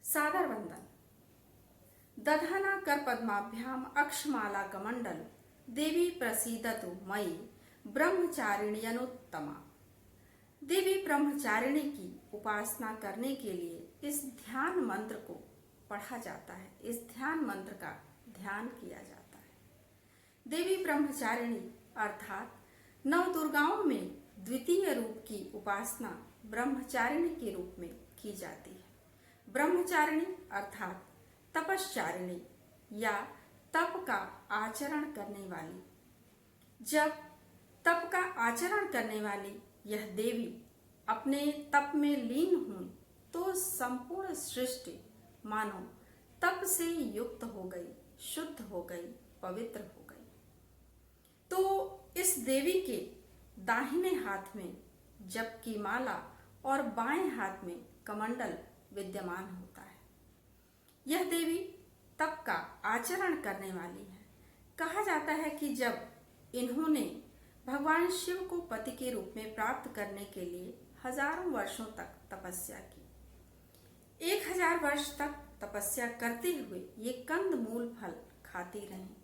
सादर वंदन। दधाना कर पद्माभ्याम अक्षमाला कमंडल देवी प्रसीदतु मयि ब्रह्मचारिण्यनुत्तमा। देवी ब्रह्मचारिणी की उपासना करने के लिए इस ध्यान मंत्र को पढ़ा जाता है, इस ध्यान मंत्र का ध्यान किया जाता है। देवी ब्रह्मचारिणी अर्थात नव दुर्गाओं में द्वितीय रूप की उपासना ब्रह्मचारिणी के रूप में की जाती है। ब्रह्मचारिणी अर्थात तपश्चारिणी या तप का आचरण करने वाली। जब तप का आचरण करने वाली यह देवी अपने तप में लीन हुई तो संपूर्ण सृष्टि मानो तप से युक्त हो गई, शुद्ध हो गई, पवित्र हो गई। तो इस देवी के दाहिने हाथ में जप की माला और बाएं हाथ में कमंडल विद्यमान होता है। यह देवी तप का आचरण करने वाली है। कहा जाता है कि जब इन्होंने भगवान शिव को पति के रूप में प्राप्त करने के लिए हजारों वर्षों तक तपस्या की, 1000 वर्ष तक तपस्या करते हुए ये कंद मूल फल खाती रहीं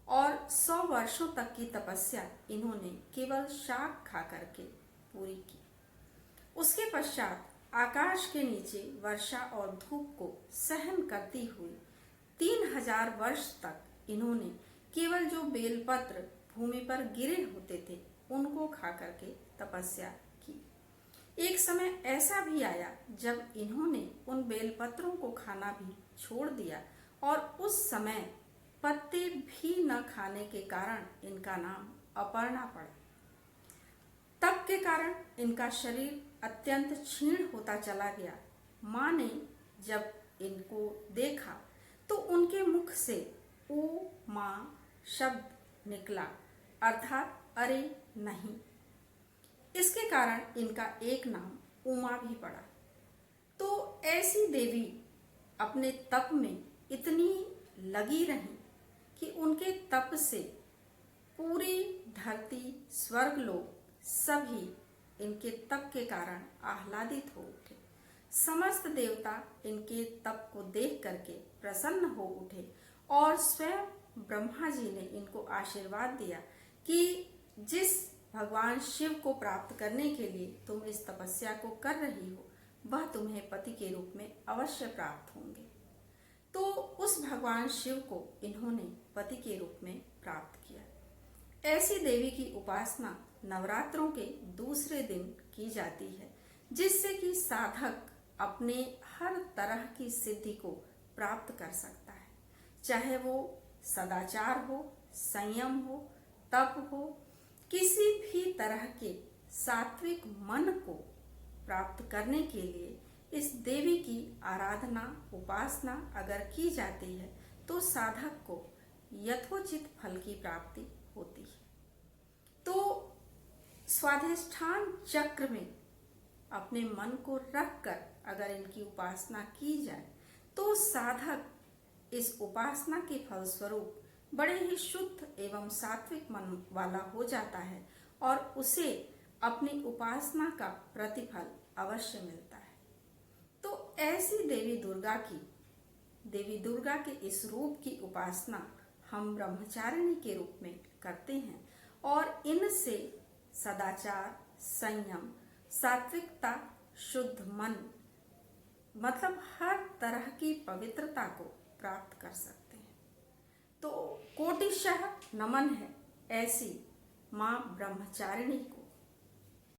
और 100 वर्षों तक की तपस्या इन्होंने केवल शाक खा करके पूरी की। उसके पश्चात आकाश के नीचे वर्षा और धूप को सहन करती हुई 3000 वर्ष तक इन्होंने केवल जो बेलपत्र भूमि पर गिरे होते थे उनको खा करके तपस्या की। एक समय ऐसा भी आया जब इन्होंने उन बेलपत्रों को खाना भी छोड़ दिया और उस समय पत्ते भी न खाने के कारण इनका नाम अपर्णा पड़ा। तप के कारण इनका शरीर अत्यंत क्षीण होता चला गया। माँ ने जब इनको देखा तो उनके मुख से ओ माँ शब्द निकला, अर्थात अरे नहीं। इसके कारण इनका एक नाम उमा भी पड़ा। तो ऐसी देवी अपने तप में इतनी लगी रही कि उनके तप से पूरी धरती, स्वर्ग लोक सभी इनके तप के कारण आह्लादित हो उठे। समस्त देवता इनके तप को देख करके प्रसन्न हो उठे और स्वयं ब्रह्मा जी ने इनको आशीर्वाद दिया कि जिस भगवान शिव को प्राप्त करने के लिए तुम इस तपस्या को कर रही हो वह तुम्हें पति के रूप में अवश्य प्राप्त होंगे। तो उस भगवान शिव को इन्होंने पति के रूप में प्राप्त किया। ऐसी देवी की उपासना नवरात्रों के दूसरे दिन की जाती है, जिससे कि साधक अपने हर तरह की सिद्धि को प्राप्त कर सकता है, चाहे वो सदाचार हो, संयम हो, तप हो, किसी भी तरह के सात्विक मन को प्राप्त करने के लिए इस देवी की आराधना, उपासना अगर की जाती है तो साधक को यथोचित फल की प्राप्ति होती है। तो स्वाधिष्ठान चक्र में अपने मन को रखकर अगर इनकी उपासना की जाए तो साधक इस उपासना के फलस्वरूप बड़े ही शुद्ध एवं सात्विक मन वाला हो जाता है और उसे अपनी उपासना का प्रतिफल अवश्य मिलता है। तो ऐसी देवी दुर्गा के इस रूप की उपासना हम ब्रह्मचारिणी के रूप में करते हैं और इनसे सदाचार, संयम, सात्विकता, शुद्ध मन मतलब हर तरह की पवित्रता को प्राप्त कर सकते हैं। तो कोटिशः नमन है ऐसी माँ ब्रह्मचारिणी को।